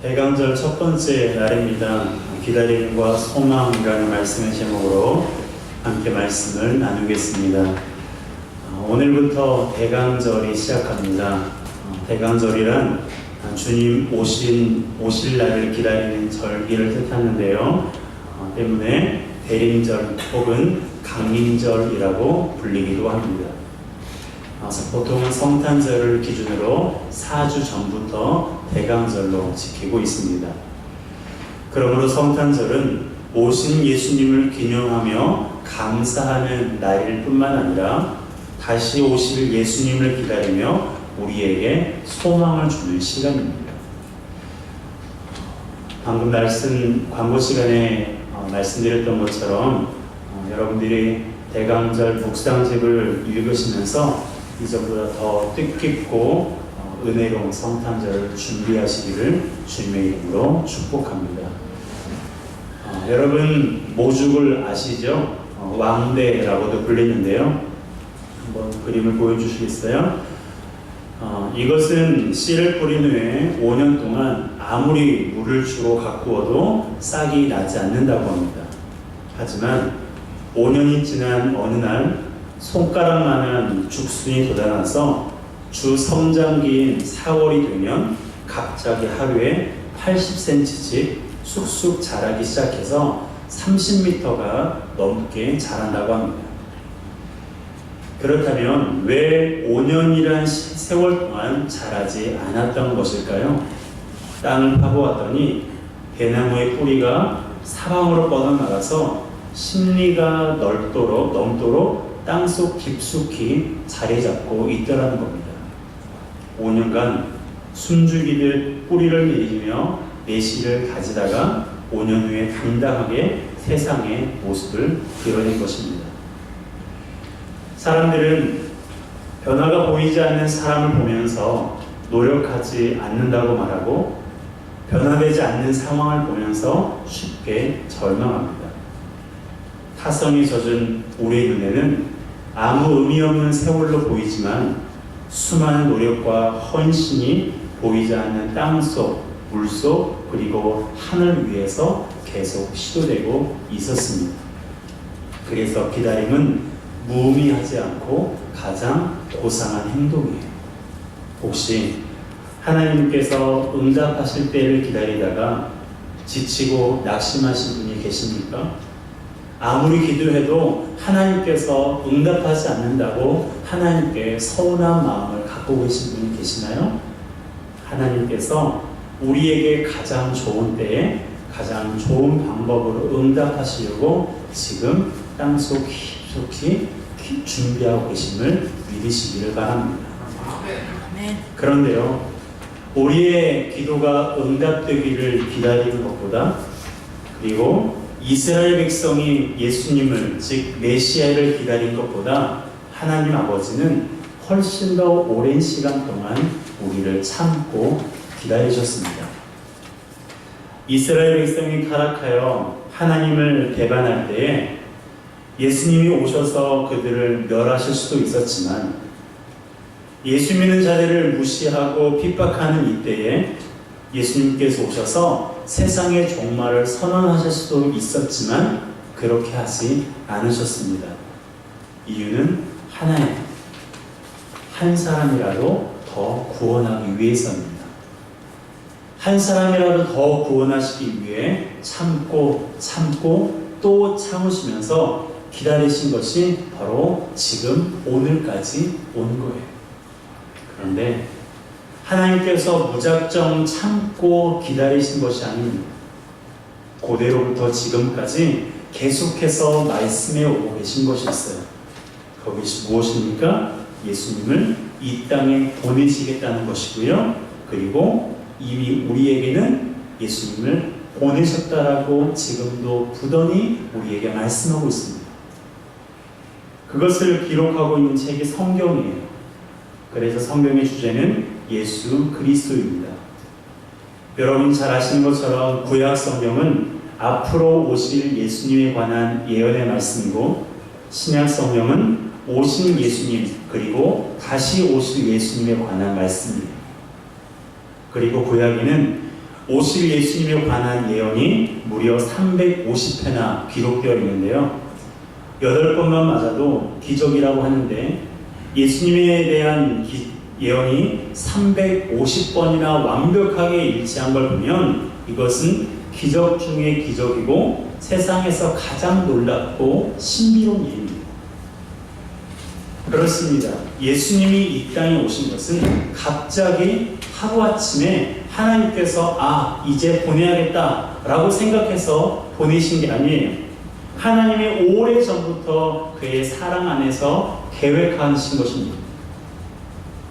대강절 첫 번째 날입니다. 기다림과 소망이라는 말씀의 제목으로 함께 말씀을 나누겠습니다. 오늘부터 대강절이 시작합니다. 대강절이란 주님 오실 날을 기다리는 절기를 뜻하는데요. 때문에 대림절 혹은 강림절이라고 불리기도 합니다. 보통은 성탄절을 기준으로 4주 전부터 대강절로 지키고 있습니다. 그러므로 성탄절은 오신 예수님을 기념하며 감사하는 날일 뿐만 아니라 다시 오실 예수님을 기다리며 우리에게 소망을 주는 시간입니다. 방금 광고 시간에 말씀드렸던 것처럼 여러분들이 대강절 묵상집을 읽으시면서 이전보다 더 뜻깊고 은혜로운 성탄절을 준비하시기를 주님의 이름으로 축복합니다. 여러분 모죽을 아시죠? 왕대라고도 불리는데요. 한번 그림을 보여주시겠어요? 이것은 씨를 뿌린 후에 5년 동안 아무리 물을 주로 가꾸어도 싹이 나지 않는다고 합니다. 하지만 5년이 지난 어느 날 손가락만한 죽순이 돋아나서 주 성장기인 4월이 되면 갑자기 하루에 80cm씩 쑥쑥 자라기 시작해서 30m가 넘게 자란다고 합니다. 그렇다면 왜 5년이란 세월 동안 자라지 않았던 것일까요? 땅을 파보았더니 대나무의 뿌리가 사방으로 뻗어나가서 심리가 넘도록 땅속 깊숙이 자리 잡고 있더라는 겁니다. 5년간 숨죽이듯 뿌리를 내리며 내실을 가지다가 5년 후에 당당하게 세상의 모습을 드러낸 것입니다. 사람들은 변화가 보이지 않는 사람을 보면서 노력하지 않는다고 말하고 변화되지 않는 상황을 보면서 쉽게 절망합니다. 타성이 젖은 우리의 눈에는 아무 의미 없는 세월로 보이지만 수많은 노력과 헌신이 보이지 않는 땅속, 물속, 그리고 하늘 위에서 계속 시도되고 있었습니다. 그래서 기다림은 무의미하지 않고 가장 고상한 행동이에요. 혹시 하나님께서 응답하실 때를 기다리다가 지치고 낙심하신 분이 계십니까? 아무리 기도해도 하나님께서 응답하지 않는다고 하나님께 서운한 마음을 갖고 계신 분이 계시나요? 하나님께서 우리에게 가장 좋은 때에 가장 좋은 방법으로 응답하시려고 지금 땅속 깊숙이 준비하고 계심을 믿으시기를 바랍니다. 그런데요, 우리의 기도가 응답되기를 기다리는 것보다, 그리고 이스라엘 백성이 예수님을, 즉 메시아를 기다린 것보다 하나님 아버지는 훨씬 더 오랜 시간 동안 우리를 참고 기다리셨습니다. 이스라엘 백성이 타락하여 하나님을 배반할 때에 예수님이 오셔서 그들을 멸하실 수도 있었지만, 예수 믿는 자들을 무시하고 핍박하는 이때에 예수님께서 오셔서 세상의 종말을 선언하실 수도 있었지만 그렇게 하지 않으셨습니다. 이유는 하나님, 한 사람이라도 더 구원하기 위해서입니다. 한 사람이라도 더 구원하시기 위해 참고 또 참으시면서 기다리신 것이 바로 지금 오늘까지 온 거예요. 그런데 하나님께서 무작정 참고 기다리신 것이 아닙니다. 고대로부터 지금까지 계속해서 말씀해 오고 계신 것이 있어요. 그것이 무엇입니까? 예수님을 이 땅에 보내시겠다는 것이고요. 그리고 이미 우리에게는 예수님을 보내셨다라고 지금도 부단히 우리에게 말씀하고 있습니다. 그것을 기록하고 있는 책이 성경이에요. 그래서 성경의 주제는 예수 그리스도입니다. 여러분 잘 아시는 것처럼 구약 성경은 앞으로 오실 예수님에 관한 예언의 말씀이고, 신약 성경은 오신 예수님 그리고 다시 오실 예수님에 관한 말씀이에요. 그리고 구약에는 오실 예수님에 관한 예언이 무려 350회나 기록되어 있는데요. 8번만 맞아도 기적이라고 하는데 예수님에 대한 예언이 350번이나 완벽하게 일치한 걸 보면 이것은 기적 중의 기적이고 세상에서 가장 놀랍고 신비로운 일입니다. 그렇습니다. 예수님이 이 땅에 오신 것은 갑자기 하루아침에 하나님께서 이제 보내야겠다 라고 생각해서 보내신 게 아니에요. 하나님이 오래전부터 그의 사랑 안에서 계획하신 것입니다.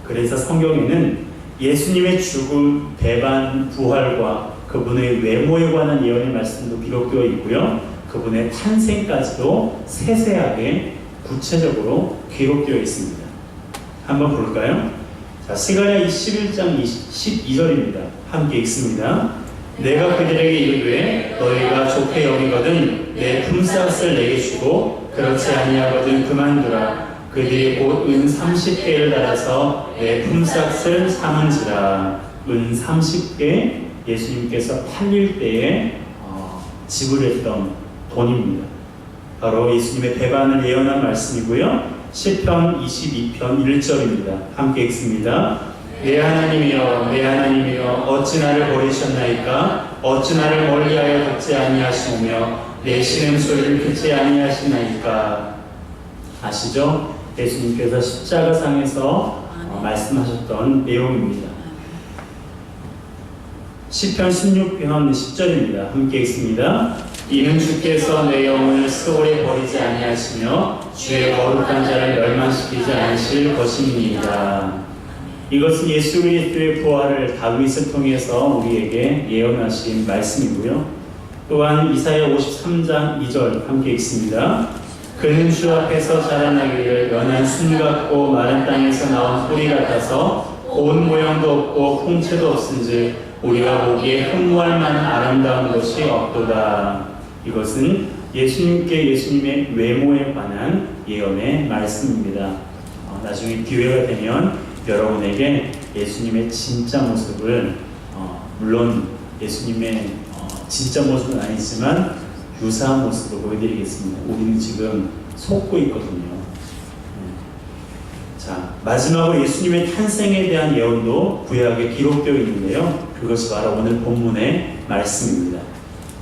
그래서 성경에는 예수님의 죽음, 배반, 부활과 그분의 외모에 관한 예언의 말씀도 기록되어 있고요. 그분의 탄생까지도 세세하게 구체적으로 기록되어 있습니다. 한번 볼까요? 자, 스가랴 11장 12절입니다. 함께 읽습니다. 내가 그들에게 이르되 너희가 좋게 여기거든 내 품삯을 내게 주고 그렇지 아니하거든 그만두라. 그들이 곧 은 30개를 달아서 내 품삯을 삼은지라. 은 30개 예수님께서 팔릴 때에 지불했던 돈입니다. 바로 예수님의 배반을 예언한 말씀이고요. 시편 22편 1절입니다. 함께 읽습니다. 내 하나님이여 내 하나님이여 어찌 나를 버리셨나이까. 어찌 나를 멀리하여 듣지 아니하시며 내 신음소리를 듣지 아니하시나이까. 아시죠? 예수님께서 십자가상에서 말씀하셨던 내용입니다. 시편 16편 10절입니다. 함께 읽습니다. 이는 주께서 내 영혼을 스올에 버리지 아니하시며 주의 거룩한 자를 멸망시키지 않으실 것입니다. 이것은 예수 그리스도의 부활을 다윗을 통해서 우리에게 예언하신 말씀이고요. 또한 이사야 53장 2절 함께 읽습니다. 그는 주 앞에서 자라나기를 연한 순 같고 마른 땅에서 나온 뿌리 같아서 고운 모양도 없고 풍채도 없은즉 우리가 보기에 흠모할 만한 아름다운 것이 없도다. 이것은 예수님의 외모에 관한 예언의 말씀입니다. 나중에 기회가 되면 여러분에게 예수님의 진짜 모습을 물론 예수님의 진짜 모습은 아니지만 유사한 모습을 보여드리겠습니다. 우리는 지금 속고 있거든요. 자, 마지막으로 예수님의 탄생에 대한 예언도 구약에 기록되어 있는데요. 그것이 바로 오늘 본문의 말씀입니다.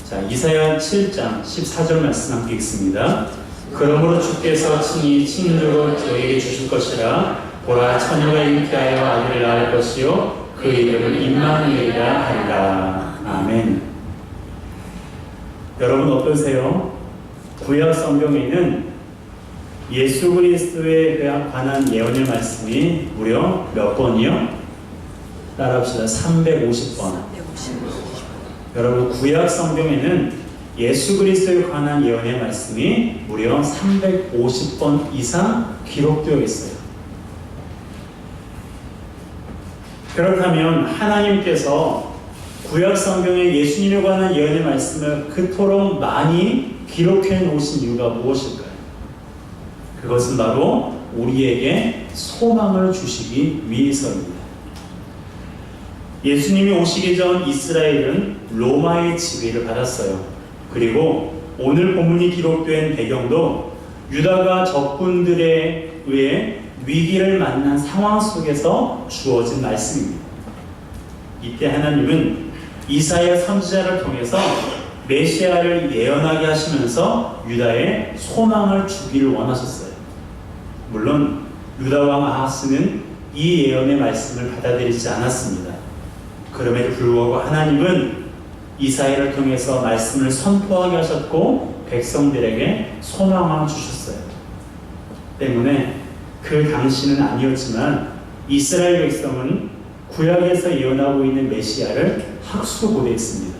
자, 이사야 7장 14절 말씀 함께 읽습니다. 그러므로 주께서 친히 친족을 저에게 주실 것이라. 보라 처녀가 잉태하여 아들을 낳을 것이요 그 이름을 임마누엘이라 하리라. 아멘. 여러분 어떠세요? 구약 성경에는 예수 그리스도에 관한 예언의 말씀이 무려 몇 번이요? 따라합시다. 350번. 여러분 구약 성경에는 예수 그리스도에 관한 예언의 말씀이 무려 350번 이상 기록되어 있어요. 그렇다면 하나님께서 구약 성경에 예수님에 관한 예언의 말씀을 그토록 많이 기록해 놓으신 이유가 무엇일까요? 그것은 바로 우리에게 소망을 주시기 위해서입니다. 예수님이 오시기 전 이스라엘은 로마의 지배를 받았어요. 그리고 오늘 본문이 기록된 배경도 유다가 적군들에 의해 위기를 만난 상황 속에서 주어진 말씀입니다. 이때 하나님은 이사야 선지자를 통해서 메시아를 예언하게 하시면서 유다에 소망을 주기를 원하셨어요. 물론 유다 왕 아하스는 이 예언의 말씀을 받아들이지 않았습니다. 그럼에도 불구하고 하나님은 이사야를 통해서 말씀을 선포하게 하셨고 백성들에게 소망을 주셨어요. 때문에 그 당시는 아니었지만 이스라엘 백성은 구약에서 예언하고 있는 메시아를 학수고대했습니다.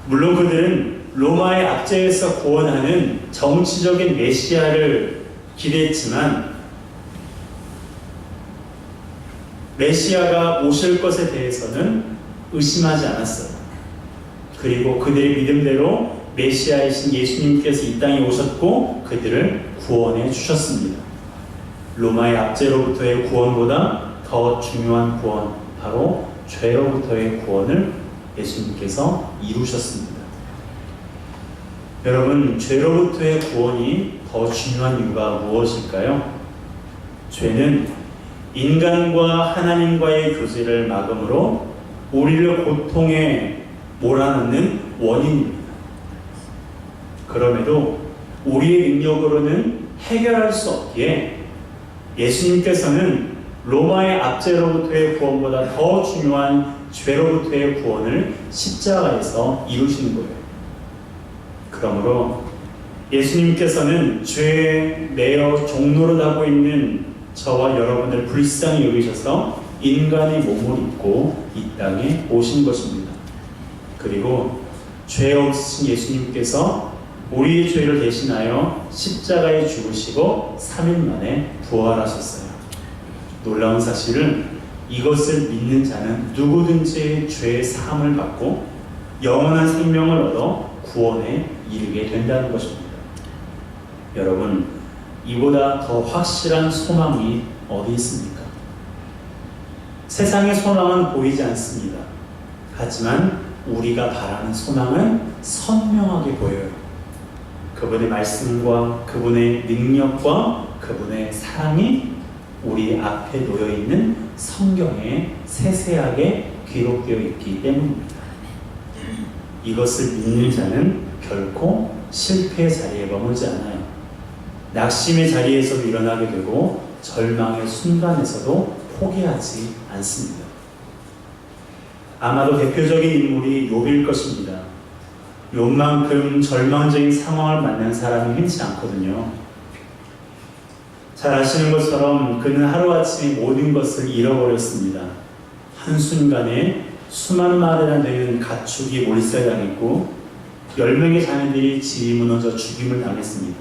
물론 그들은 로마의 압제에서 구원하는 정치적인 메시아를 기대했지만 메시아가 오실 것에 대해서는 의심하지 않았어요. 그리고 그들의 믿음대로 메시아이신 예수님께서 이 땅에 오셨고 그들을 구원해 주셨습니다. 로마의 압제로부터의 구원보다 더 중요한 구원, 바로 죄로부터의 구원을 예수님께서 이루셨습니다. 여러분, 죄로부터의 구원이 더 중요한 이유가 무엇일까요? 죄는 인간과 하나님과의 교제를 막음으로 우리를 고통에 몰아넣는 원인입니다. 그럼에도 우리의 능력으로는 해결할 수 없기에 예수님께서는 로마의 압제로부터의 구원보다 더 중요한 죄로부터의 구원을 십자가에서 이루시는 거예요. 그러므로 예수님께서는 죄에 매여 종노릇하고 있는 저와 여러분을 불쌍히 여기셔서 인간의 몸을 입고 이 땅에 오신 것입니다. 그리고 죄 없으신 예수님께서 우리의 죄를 대신하여 십자가에 죽으시고 3일 만에 부활하셨어요. 놀라운 사실은 이것을 믿는 자는 누구든지 죄의 사함을 받고 영원한 생명을 얻어 구원에 이르게 된다는 것입니다. 여러분, 이보다 더 확실한 소망이 어디 있습니까? 세상의 소망은 보이지 않습니다. 하지만 우리가 바라는 소망은 선명하게 보여요. 그분의 말씀과 그분의 능력과 그분의 사랑이 우리 앞에 놓여있는 성경에 세세하게 기록되어 있기 때문입니다. 이것을 믿는 자는 결코 실패의 자리에 머물지 않아요. 낙심의 자리에서도 일어나게 되고 절망의 순간에서도 포기하지 않습니다. 아마도 대표적인 인물이 욥일 것입니다. 욥만큼 절망적인 상황을 만난 사람이 흔치 않거든요. 잘 아시는 것처럼 그는 하루아침에 모든 것을 잃어버렸습니다. 한순간에 수만 마리나 되는 가축이 몰살당했고 10명의 자녀들이 집이 무너져 죽임을 당했습니다.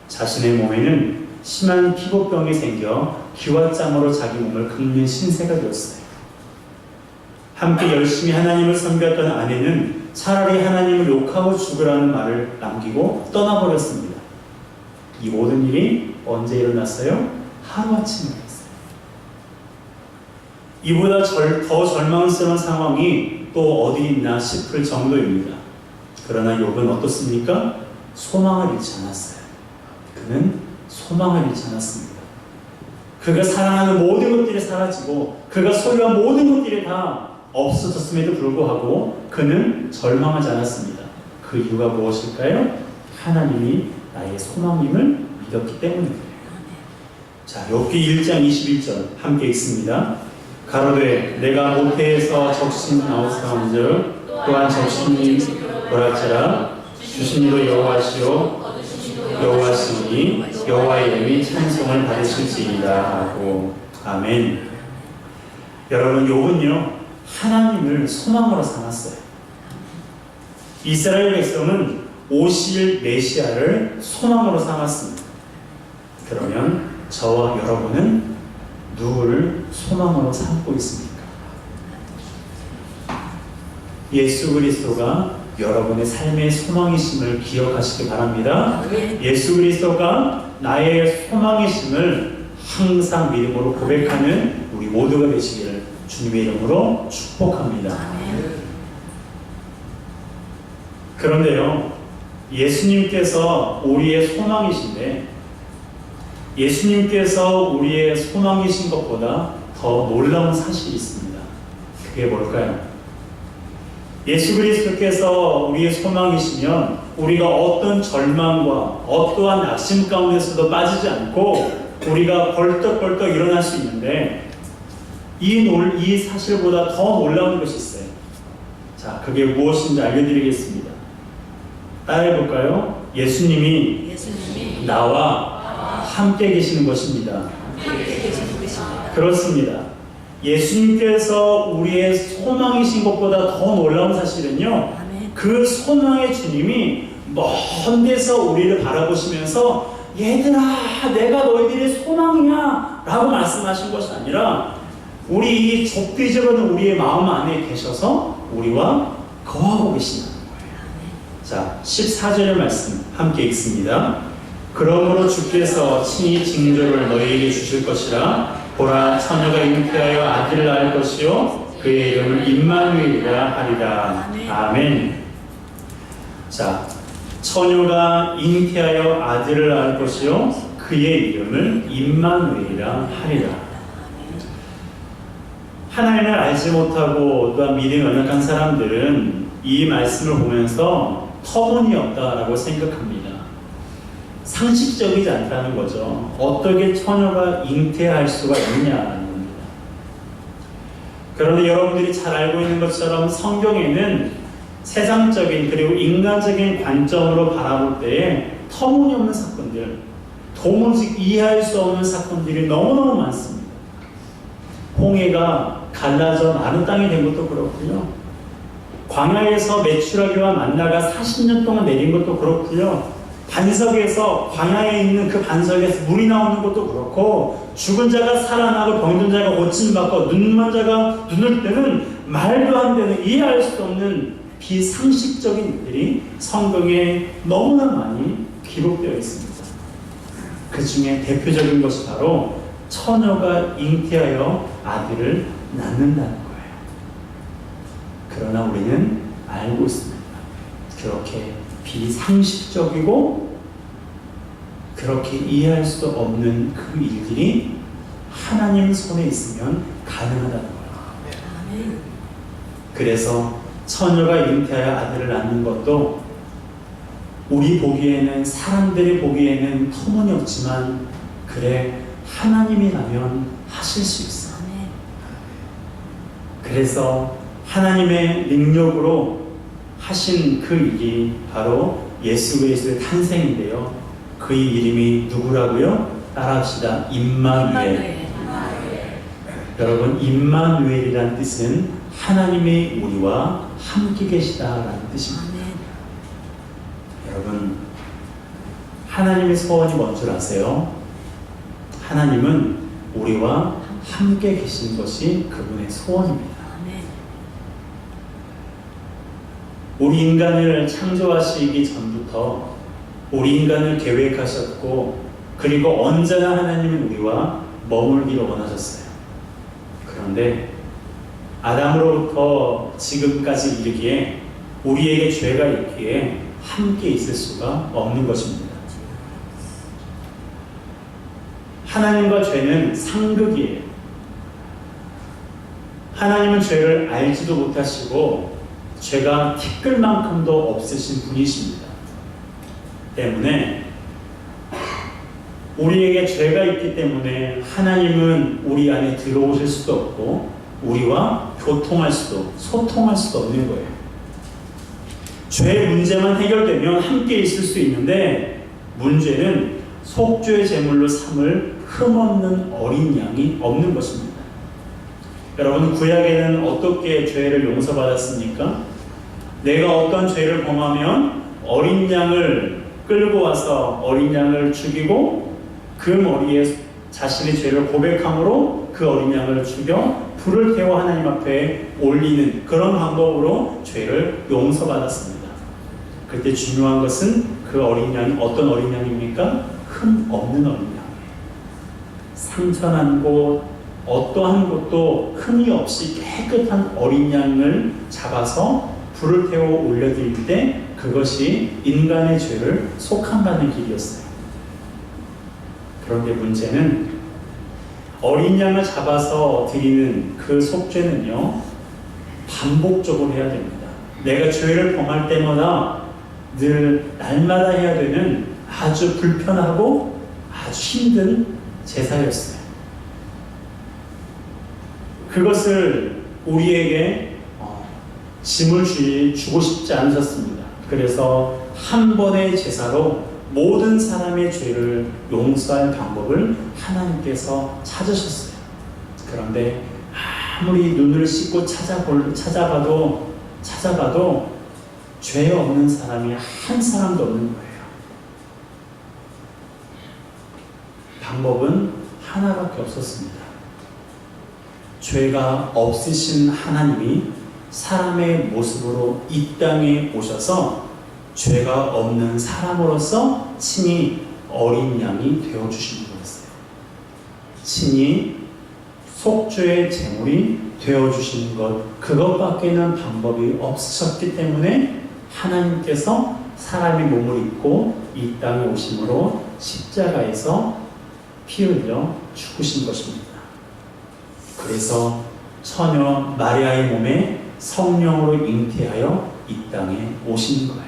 자신의 몸에는 심한 피부병이 생겨 기와장으로 자기 몸을 긁는 신세가 되었어요. 함께 열심히 하나님을 섬겼던 아내는 차라리 하나님을 욕하고 죽으라는 말을 남기고 떠나버렸습니다. 이 모든 일이 언제 일어났어요? 하루아침에 일어났어요. 이보다 더 절망스러운 상황이 또 어디 있나 싶을 정도입니다. 그러나 욥은 어떻습니까? 소망을 잃지 않았어요. 그는 소망을 잃지 않았습니다. 그가 사랑하는 모든 것들이 사라지고 그가 소유한 모든 것들이 다 없어졌음에도 불구하고 그는 절망하지 않았습니다. 그 이유가 무엇일까요? 하나님이 나의 소망임을 믿었기 때문입니다. 자, 욥기 1장 21절 함께 읽습니다. 가로되 내가 모태에서 적신 나오사온즉 또한 적신이 보라지라 주신 이도 여호와시오 여호와시니 여호와의 이름이 찬송을 받으실지이다 하고. 아멘. 여러분, 욥은요 하나님을 소망으로 삼았어요. 이스라엘 백성은 오실 메시아를 소망으로 삼았습니다. 그러면 저와 여러분은 누구를 소망으로 삼고 있습니까? 예수 그리스도가 여러분의 삶의 소망이심을 기억하시기 바랍니다. 예수 그리스도가 나의 소망이심을 항상 믿음으로 고백하는 우리 모두가 되시기를 주님의 이름으로 축복합니다. 그런데요, 예수님께서 우리의 소망이신데 예수님께서 우리의 소망이신 것보다 더 놀라운 사실이 있습니다. 그게 뭘까요? 예수 그리스도께서 우리의 소망이시면 우리가 어떤 절망과 어떠한 낙심 가운데서도 빠지지 않고 우리가 벌떡벌떡 일어날 수 있는데 이 사실보다 더 놀라운 것이 있어요. 자, 그게 무엇인지 알려드리겠습니다. 따라해볼까요? 예수님이 나와 함께 계시는 것입니다. 그렇습니다. 예수님께서 우리의 소망이신 것보다 더 놀라운 사실은요, 그 소망의 주님이 먼 데서 우리를 바라보시면서 얘들아 내가 너희들의 소망이야 라고 말씀하신 것이 아니라 우리 이 좁디져가는 우리의 마음 안에 계셔서 우리와 거하고 계신다는 거예요. 자, 14절의 말씀 함께 읽습니다. 그러므로 주께서 친히 징조를 너희에게 주실 것이라 보라 처녀가 잉태하여 아들을 낳을 것이요 그의 이름을 임마누엘이라 하리라. 아멘. 자, 처녀가 잉태하여 아들을 낳을 것이요 그의 이름을 임마누엘이라 하리라. 하나님을 알지 못하고 또한 믿음이 연약한 사람들은 이 말씀을 보면서 터무니없다라고 생각합니다. 상식적이지 않다는 거죠. 어떻게 처녀가 잉태할 수가 있냐는 겁니다. 그런데 여러분들이 잘 알고 있는 것처럼 성경에는 세상적인 그리고 인간적인 관점으로 바라볼 때에 터무니없는 사건들, 도무지 이해할 수 없는 사건들이 너무너무 많습니다. 홍해가 갈라져 마른 땅이 된 것도 그렇고요. 광야에서 메추라기와 만나가 40년 동안 내린 것도 그렇고요. 반석에서 광야에 있는 그 반석에서 물이 나오는 것도 그렇고, 죽은 자가 살아나고 병든 자가 고침받고 눈먼 자가 눈을 뜨는 말도 안 되는 이해할 수 없는 비상식적인 일들이 성경에 너무나 많이 기록되어 있습니다. 그 중에 대표적인 것이 바로 처녀가 잉태하여 아들을 낳는다는 거예요. 그러나 우리는 알고 있습니다. 그렇게 비상식적이고 그렇게 이해할 수 없는 그 일들이 하나님 손에 있으면 가능하다는 거예요. 그래서 처녀가 잉태하여 아들을 낳는 것도 우리 보기에는, 사람들이 보기에는 터무니없지만 그래 하나님이라면 하실 수 있어. 그래서 하나님의 능력으로 하신 그 일이 바로 예수 그리스도의 탄생인데요. 그의 이름이 누구라고요? 따라합시다. 임마누엘. 여러분, 임마누엘이라는 뜻은 하나님의 우리와 함께 계시다라는 뜻입니다. 여러분, 하나님의 소원이 뭔 줄 아세요? 하나님은 우리와 함께 계신 것이 그분의 소원입니다. 우리 인간을 창조하시기 전부터 우리 인간을 계획하셨고, 그리고 언제나 하나님은 우리와 머물기를 원하셨어요. 그런데 아담으로부터 지금까지 이르기에 우리에게 죄가 있기에 함께 있을 수가 없는 것입니다. 하나님과 죄는 상극이에요. 하나님은 죄를 알지도 못하시고 죄가 티끌만큼도 없으신 분이십니다. 때문에 우리에게 죄가 있기 때문에 하나님은 우리 안에 들어오실 수도 없고 우리와 교통할 수도, 소통할 수도 없는 거예요. 죄 문제만 해결되면 함께 있을 수 있는데, 문제는 속죄의 제물로 삼을 흠없는 어린 양이 없는 것입니다. 여러분, 구약에는 어떻게 죄를 용서받았습니까? 내가 어떤 죄를 범하면 어린 양을 끌고 와서 어린 양을 죽이고 그 머리에 자신의 죄를 고백함으로 그 어린 양을 죽여 불을 태워 하나님 앞에 올리는 그런 방법으로 죄를 용서받았습니다. 그때 중요한 것은 그 어린 양이 어떤 어린 양입니까? 흠 없는 어린 양. 상처난 곳, 어떠한 곳도 흠이 없이 깨끗한 어린 양을 잡아서 불을 태워 올려드릴 때 그것이 인간의 죄를 속함받는 길이었어요. 그런데 문제는 어린 양을 잡아서 드리는 그 속죄는요, 반복적으로 해야 됩니다. 내가 죄를 범할 때마다 늘 날마다 해야 되는 아주 불편하고 아주 힘든 제사였어요. 그것을 우리에게 짐을 주고 싶지 않으셨습니다. 그래서 한 번의 제사로 모든 사람의 죄를 용서할 방법을 하나님께서 찾으셨어요. 그런데 아무리 눈을 씻고 찾아봐도 죄 없는 사람이 한 사람도 없는 거예요. 방법은 하나밖에 없었습니다. 죄가 없으신 하나님이 사람의 모습으로 이 땅에 오셔서 죄가 없는 사람으로서 친히 어린 양이 되어주신 거였어요. 친히 속죄의 제물이 되어주시는 것, 그것밖에는 방법이 없으셨기 때문에 하나님께서 사람의 몸을 입고 이 땅에 오심으로 십자가에서 피 흘려 죽으신 것입니다. 그래서 처녀 마리아의 몸에 성령으로 잉태하여 이 땅에 오신 거예요.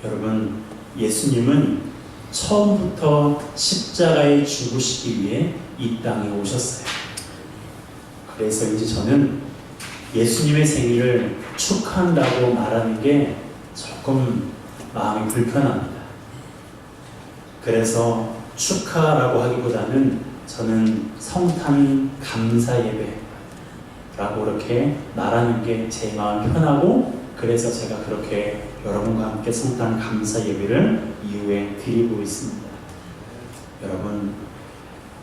여러분, 예수님은 처음부터 십자가에 죽으시기 위해 이 땅에 오셨어요. 그래서 이제 저는 예수님의 생일을 축하한다고 말하는 게 조금 마음이 불편합니다. 그래서 축하라고 하기보다는 저는 성탄 감사 예배라고 그렇게 말하는 게 제 마음 편하고, 그래서 제가 그렇게 여러분과 함께 성탄 감사 예배를 이후에 드리고 있습니다. 여러분,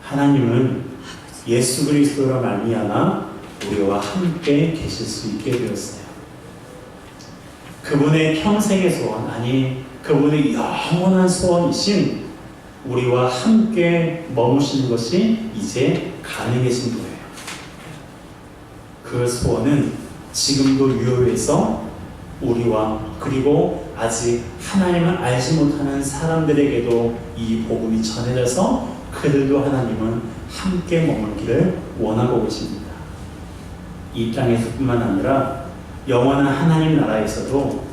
하나님은 예수 그리스도로 말미암아 우리와 함께 계실 수 있게 되었어요. 그분의 평생의 소원, 아니 그분의 영원한 소원이신 우리와 함께 머무시는 것이 이제 가능해진 거예요. 그 소원은 지금도 유효해서 우리와, 그리고 아직 하나님을 알지 못하는 사람들에게도 이 복음이 전해져서 그들도 하나님은 함께 머물기를 원하고 계십니다. 이 땅에서뿐만 아니라 영원한 하나님 나라에서도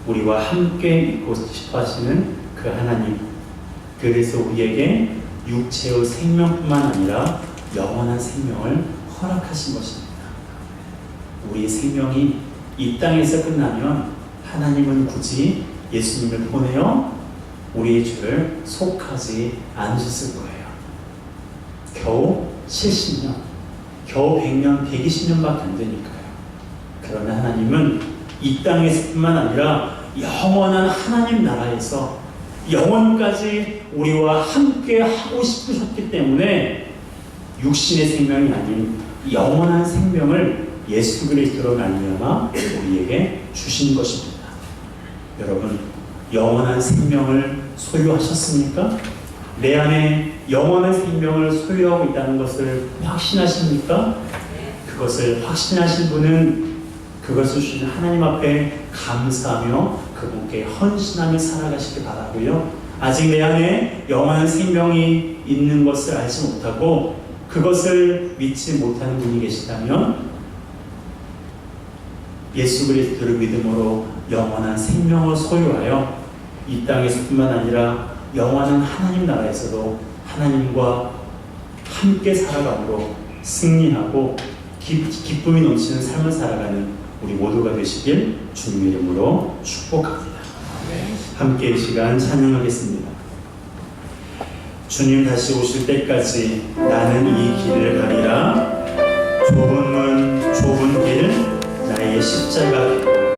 우리와 함께 있고 싶어 하시는 그 하나님, 그래서 우리에게 육체의 생명뿐만 아니라 영원한 생명을 허락하신 것입니다. 우리의 생명이 이 땅에서 끝나면 하나님은 굳이 예수님을 보내어 우리의 죄를 속하지 않으셨을 거예요. 겨우 70년, 겨우 100년, 120년밖에 안 되니까요. 그러나 하나님은 이 땅에서뿐만 아니라 영원한 하나님 나라에서 영원까지 우리와 함께 하고 싶으셨기 때문에 육신의 생명이 아닌 영원한 생명을 예수 그리스도로 말미암아 우리에게 주신 것입니다. 여러분, 영원한 생명을 소유하셨습니까? 내 안에 영원한 생명을 소유하고 있다는 것을 확신하십니까? 그것을 확신하신 분은 그것을 주신 하나님 앞에 감사하며 그분께 헌신하며 살아가시기 바라고요. 아직 내 안에 영원한 생명이 있는 것을 알지 못하고 그것을 믿지 못하는 분이 계시다면 예수 그리스도를 믿음으로 영원한 생명을 소유하여 이 땅에서뿐만 아니라 영원한 하나님 나라에서도 하나님과 함께 살아감으로 승리하고 기쁨이 넘치는 삶을 살아가는 우리 모두가 되시길 주님의 이름으로 축복합니다. 함께 이 시간 찬양하겠습니다. 주님 다시 오실 때까지 나는 이 길을 가리라.